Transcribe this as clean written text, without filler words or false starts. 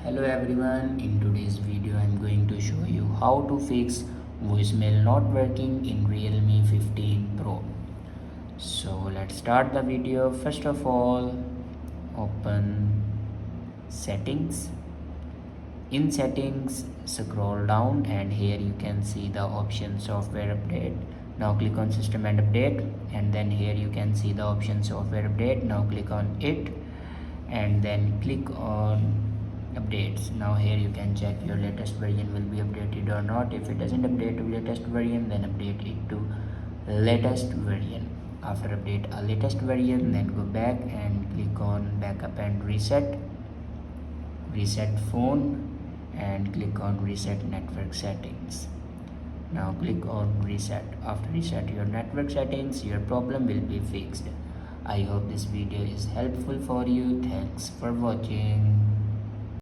Hello everyone, in today's video I'm going to show you how to fix voicemail not working in Realme 15 Pro. So let's start the video. First of all, open settings. In settings, scroll down and here you can see the option software update. Now click on system and update, and then here you can see the option software update. Now click on it and then click on updates. Now here you can check your latest version will be updated or not. If it doesn't update to latest version, then update it to latest version. After update a latest version, then go back and click on backup and reset phone, and click on reset network settings. Now click on reset. After reset your network settings, your problem will be fixed. I hope this video is helpful for you. Thanks for watching.